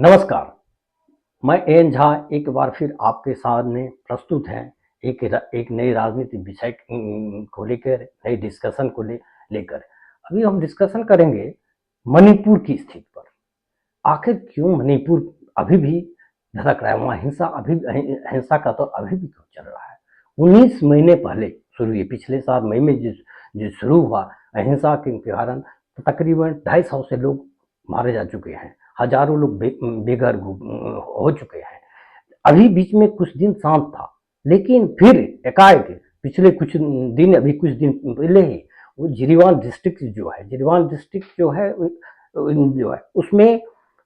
नमस्कार। मैं एन झा एक बार फिर आपके सामने प्रस्तुत हैं एक नई राजनीतिक विषय को लेकर, नई डिस्कशन को लेकर। अभी हम डिस्कशन करेंगे मणिपुर की स्थिति पर। आखिर क्यों मणिपुर अभी भी धधक रहा है, वहाँ हिंसा का दौर अभी भी क्यों चल रहा है। 19 महीने पहले शुरू हुई, पिछले साल मई में जो शुरू हुआ, अहिंसा के कारण तकरीबन 250 से लोग मारे जा चुके हैं, हजारों लोग बेघर हो चुके हैं। अभी बीच में कुछ दिन शांत था, लेकिन फिर एकाएक पिछले कुछ दिन, अभी कुछ दिन पहले ही वो जिरीवान डिस्ट्रिक्ट जो है उसमें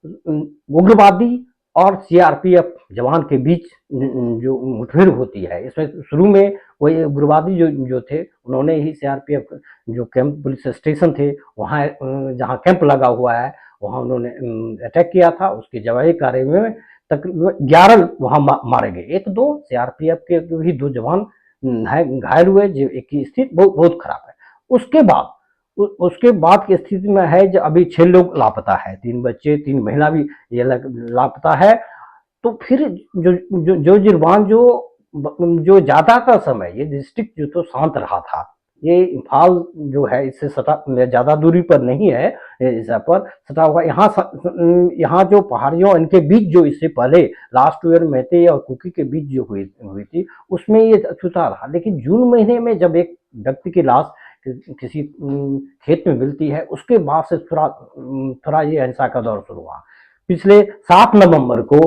उग्रवादी और सीआरपीएफ जवान के बीच जो मुठभेड़ होती है, इसमें शुरू में वही उग्रवादी जो थे, उन्होंने ही सीआरपीएफ जो कैंप पुलिस स्टेशन थे वहाँ, जहाँ कैंप लगा हुआ है, वहाँ उन्होंने अटैक किया था। उसके जवाबी कार्य में तकरीबन 11 वहाँ मारे गए। एक दो सीआरपीएफ के भी 2 जवान घायल हुए, जो एक की स्थिति बहुत खराब है। उसके बाद की स्थिति में है जो अभी 6 लोग लापता है, 3 बच्चे 3 महिला भी ये लापता है। तो फिर जो जिरवान जो ज्यादातर समय ये डिस्ट्रिक्ट जो तो शांत रहा था, ये इम्फाल जो है इससे सटा ज्यादा दूरी पर नहीं है, इस पर सटा हुआ। यहाँ जो पहाड़ियों इनके बीच जो इससे पहले लास्ट ईयर मेते और कुकी के बीच जो हुई थी, उसमें ये छूता रहा। लेकिन जून महीने में जब एक व्यक्ति की लाश किसी खेत में मिलती है, उसके बाद से थोड़ा ये हिंसा का दौर शुरू हुआ। पिछले 7 नवंबर को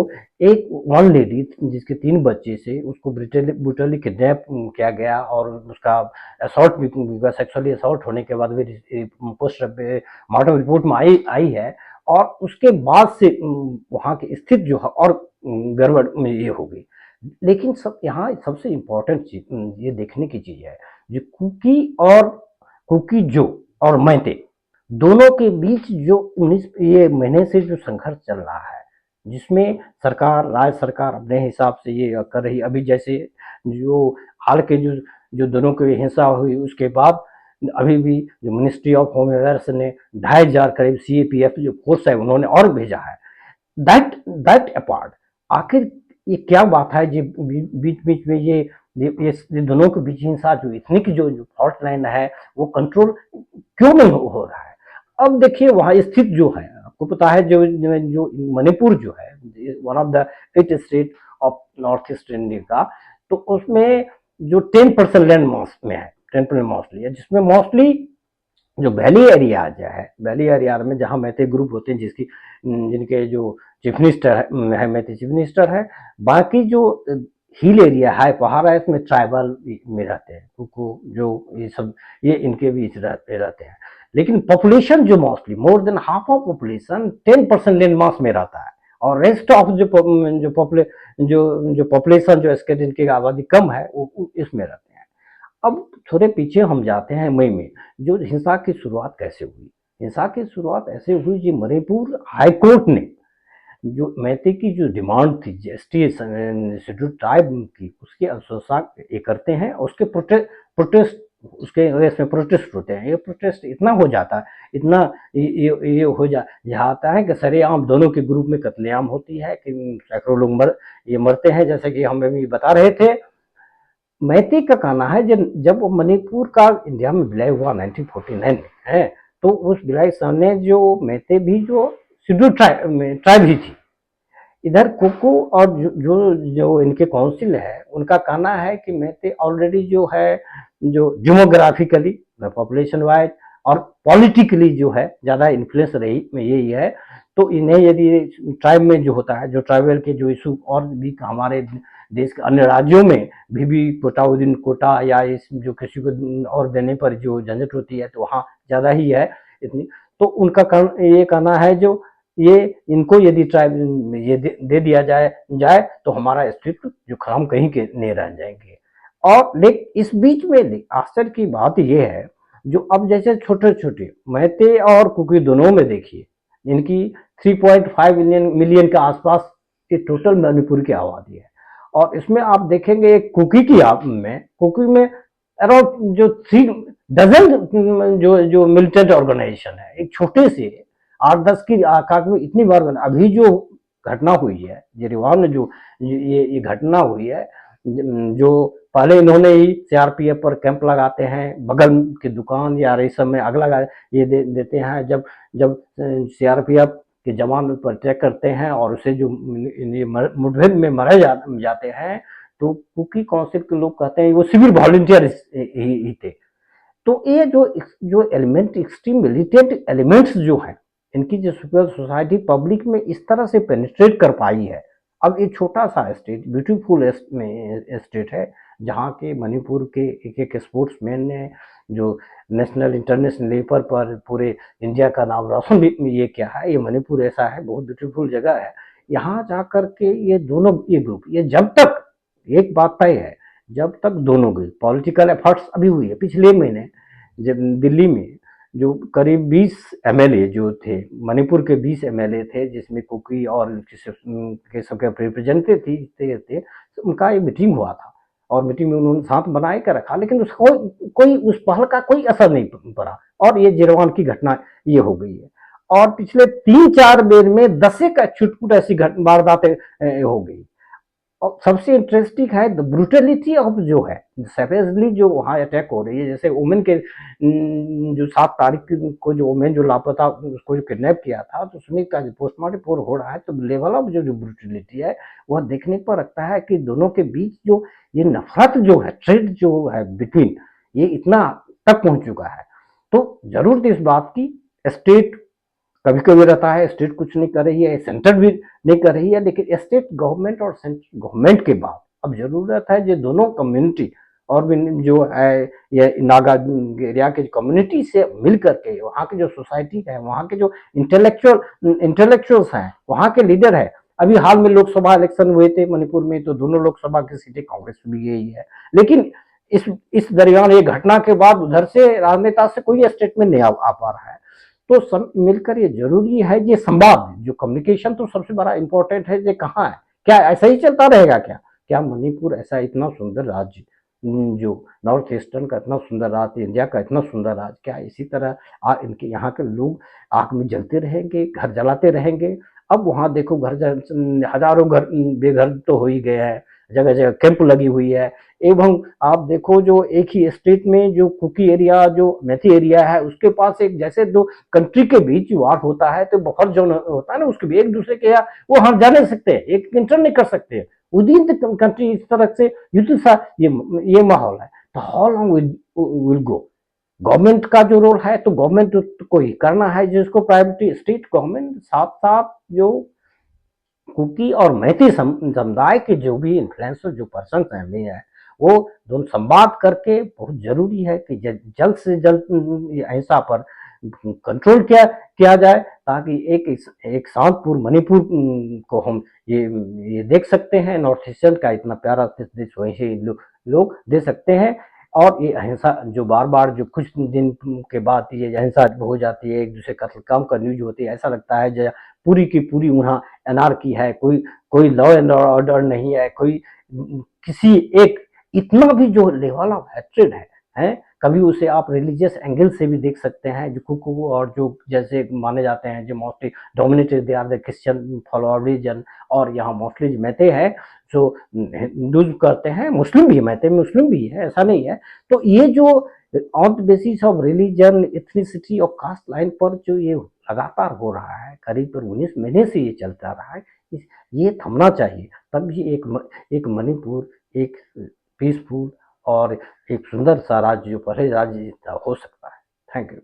एक वन लेडी जिसके 3 बच्चे से, उसको ब्रूटली किडनैप किया गया और उसका असॉल्ट भी, सेक्सुअली असॉल्ट होने के बाद भी पोस्ट मॉर्टम रिपोर्ट में आई है। और उसके बाद से वहाँ की स्थिति जो है और गड़बड़ में ये हो गई। लेकिन यहाँ सबसे इम्पोर्टेंट चीज ये देखने की चीज है, जो कुकी जो और मैते दोनों के बीच जो 19 ये महीने से जो संघर्ष चल रहा है, जिसमें राज्य सरकार अपने हिसाब से ये कर रही। अभी जैसे जो हाल के जो दोनों की हिंसा हुई, उसके बाद अभी भी जो मिनिस्ट्री ऑफ होम अफेयर्स ने 2,500 करीब सीएपीएफ जो फोर्स है उन्होंने और भेजा है। दैट अपार्ट, आखिर ये क्या बात है जो बीच बीच में ये दोनों के बीच हिंसा जो इतनी की जो फॉल्ट लाइन है वो कंट्रोल क्यों नहीं हो रहा है। अब देखिए वहाँ स्थित जो है, आपको पता है जो मणिपुर जो है, one of the 8 state of north east India का, तो उसमें जो 10% लैंड मास में है, 10% मोस्टली है, जिसमें मोस्टली जो वैली एरिया में जहाँ मैते ग्रुप होते हैं, जिनके जो चीफ मिनिस्टर है मैते चीफ मिनिस्टर है। बाकी जो हिल एरिया है, पहाड़ है, इसमें ट्राइबल में रहते हैं, कुको जो ये इनके बीच रहते हैं। लेकिन पॉपुलेशन जो mostly more than half of population 10% land mass में रहता है, और रेस्ट ऑफ जो पॉपुलेशन जो इसके जिनकी आबादी कम है वो इसमें रहते हैं। अब थोड़े पीछे हम जाते हैं, मई में जो हिंसा की शुरुआत कैसे हुई। हिंसा की शुरुआत ऐसे हुई कि मणिपुर हाईकोर्ट ने जो मैते की जो डिमांड थी एसटी शेड्यूल ट्राइब की, उसके अनुसार ये करते हैं, उसके प्रोटेस्ट उसके इसमें प्रोटेस्ट होते हैं। ये प्रोटेस्ट इतना हो जाता है, इतना ये हो जाता है कि सरेआम दोनों के ग्रुप में कत्लेआम होती है, कि सैकड़ों लोग मरते हैं। जैसे कि हम अभी बता रहे थे, मैते का कहना है जब मणिपुर का इंडिया में विलय हुआ 1949 में है, तो उस विलय समय जो मैते भी जो शेड्यूल ट्राइब ही थी। इधर कुकू और जो इनके काउंसिल है, उनका कहना है कि मैते ऑलरेडी जो है, जो डेमोग्राफिकली पॉपुलेशन वाइज और पॉलिटिकली जो है ज़्यादा इन्फ्लुएंस रही में यही है। तो इन्हें यदि ट्राइब में जो होता है, जो ट्राइबल के जो इशू और भी हमारे देश के अन्य राज्यों में भी कोटा या इस जो किसी को और देने पर जो झंझट होती है, तो वहाँ ज़्यादा ही है इतनी। तो उनका ये कहना है, जो ये इनको यदि ट्राइब ये दे दिया जाए तो हमारा अस्तित्व जो हम कहीं के नहीं रह जाएंगे। और लेकिन इस बीच में आश्चर्य की बात यह है, जो अब जैसे छोटे छोटे मैते और कुकी दोनों में देखिए, इनकी 3.5 मिलियन के आसपास की टोटल मणिपुर की आबादी है। और इसमें आप देखेंगे कुकी में अराउंड जो 3 डजन जो मिलिटेंट ऑर्गेनाइजेशन है, एक छोटे से 8-10 की आकार में इतनी बार बना। अभी जो घटना हुई है, जिरीवाम में जो ये घटना हुई है, जो पहले इन्होंने ही सीआरपीएफ पर कैंप लगाते हैं, बगल की दुकान या रेशम में आग लगा ये देते हैं। जब जब सीआरपीएफ के जवान पर अटैक करते हैं और उसे जो मुठभेड़ में मारे जाते हैं, तो कुकी काउंसिल के लोग कहते हैं वो सिविल वॉलंटियर ही थे। तो ये जो एलिमेंट, एक्सट्रीम मिलिटेंट एलिमेंट्स जो हैं, इनकी जो सिविल सोसाइटी पब्लिक में इस तरह से पेनिट्रेट कर पाई है। अब ये छोटा सा स्टेट, ब्यूटीफुल स्टेट है, जहाँ के मणिपुर के एक एक स्पोर्ट्समैन ने जो नेशनल इंटरनेशनल लेवल पर पूरे इंडिया का नाम रोशन ये क्या है, ये मणिपुर ऐसा है, बहुत ब्यूटीफुल जगह है। यहाँ जाकर के ये दोनों ये ग्रुप, ये जब तक, एक बात तय है, जब तक दोनों की पॉलिटिकल एफर्ट्स अभी हुई है पिछले महीने, जब दिल्ली में जो करीब 20 एमएलए जो थे, मणिपुर के 20 एमएलए थे, जिसमें कुकी और के सबके रिप्रेजेंटेटिव थे, उनका एक मीटिंग हुआ था और मीटिंग में उन्होंने साथ बनाए कर रखा, लेकिन उसको कोई उस पहल का कोई असर नहीं पड़ा और ये जिरवान की घटना ये हो गई है। और पिछले 3-4 दिन में 10 का छुटपुट ऐसी वारदातें हो गई। और सबसे इंटरेस्टिंग है द ब्रूटलिटी ऑफ जो है, सेवेजली जो वहाँ अटैक हो रही है। जैसे वुमेन के जो 7 तारीख को जो वुमेन जो लापता, उसको जो किडनैप किया था, तो उसमें का जो पोस्टमार्टम रिपोर्ट हो रहा है, तो लेवल ऑफ जो ब्रूटलिटी है वह देखने पर लगता है कि दोनों के बीच जो ये नफरत जो है, ट्रेड जो है बिटवीन, ये इतना तक पहुंच चुका है। तो जरूरत इस बात की, स्टेट कभी कभी रहता है स्टेट कुछ नहीं कर रही है, सेंटर भी नहीं कर रही है, लेकिन स्टेट गवर्नमेंट और सेंट्रल गवर्नमेंट के बाद अब जरूरत है जो दोनों कम्युनिटी और भी जो है ये नागा एरिया के कम्युनिटी से मिल करके, वहाँ की जो सोसाइटी है, वहाँ के जो इंटेलेक्चुअल्स हैं, वहाँ के लीडर है। अभी हाल में लोकसभा इलेक्शन हुए थे मणिपुर में, तो दोनों लोकसभा की सीटें कांग्रेस भी गई है, लेकिन इस दरमियान ये घटना के बाद उधर से राजनेता से कोई स्टेटमेंट नहीं आ पा रहा है। तो सब मिलकर ये जरूरी है, ये संवाद, जो कम्युनिकेशन तो सबसे बड़ा इंपॉर्टेंट है। ये कहाँ है, क्या ऐसा ही चलता रहेगा क्या? क्या मणिपुर ऐसा इतना सुंदर राज्य, जो नॉर्थ ईस्टर्न का इतना सुंदर राज्य, इंडिया का इतना सुंदर राज्य, क्या इसी तरह इनके यहाँ के लोग आग में जलते रहेंगे, घर जलाते रहेंगे? अब वहां देखो हजारों घर बेघर तो हो ही गए हैं, जगह जगह कैंप लगी हुई है। एवं आप देखो जो एक ही स्टेट में जो कुकी एरिया, जो मैथी एरिया है, उसके पास एक जैसे दो कंट्री के बीच वार होता है, तो बहुत जो होता है ना, उसके भी एक दूसरे के यहाँ वो हम जा नहीं सकते, एक इंटर नहीं कर सकते विद इन द कंट्री। इस तरह से युद्ध सा ये माहौल है। तो how long will go? Government का जो रोल है, तो गवर्नमेंट को ही करना है जिसको प्रायोरिटी, स्टेट गवर्नमेंट साथ साथ जो कुकी और मैती समुदाय के जो भी इन्फ्लुएंसर जो पर्सन फैमिली है, वो दोनों संवाद करके बहुत जरूरी है कि जल्द से जल्द अहिंसा पर कंट्रोल किया जाए, ताकि एक शांतपुर मणिपुर को हम ये देख सकते हैं। नॉर्थ ईस्टर्न का इतना प्यारा देश वैसे लोग दे सकते हैं। और ये अहिंसा जो बार बार जो कुछ दिन के बाद ये अहिंसा हो जाती है, एक दूसरे कत्ल काम का न्यूज होती है, ऐसा लगता है जैसे पूरी की पूरी वहाँ एनार्की है, कोई लॉ एंड ऑर्डर नहीं है, कोई किसी एक इतना भी जो लेवल ऑफ हैट्रेड है, कभी उसे आप रिलीजियस एंगल से भी देख सकते हैं। जो कुकू और जो जैसे माने जाते हैं, जो mostly dominated they are the Christian follower religion, और यहाँ मोस्टली मैते हैं जो हिंदुज करते हैं, मुस्लिम भी मैते मुस्लिम भी है, ऐसा नहीं है। तो ये जो on the basis of religion, ethnicity और कास्ट लाइन पर जो ये लगातार हो रहा है, करीब 19 महीने से ये चलता रहा है, ये थमना चाहिए। तब भी एक मणिपुर एक पीसफुल और एक सुंदर सा राज्य जो पहले राज्य हो सकता है। Thank you.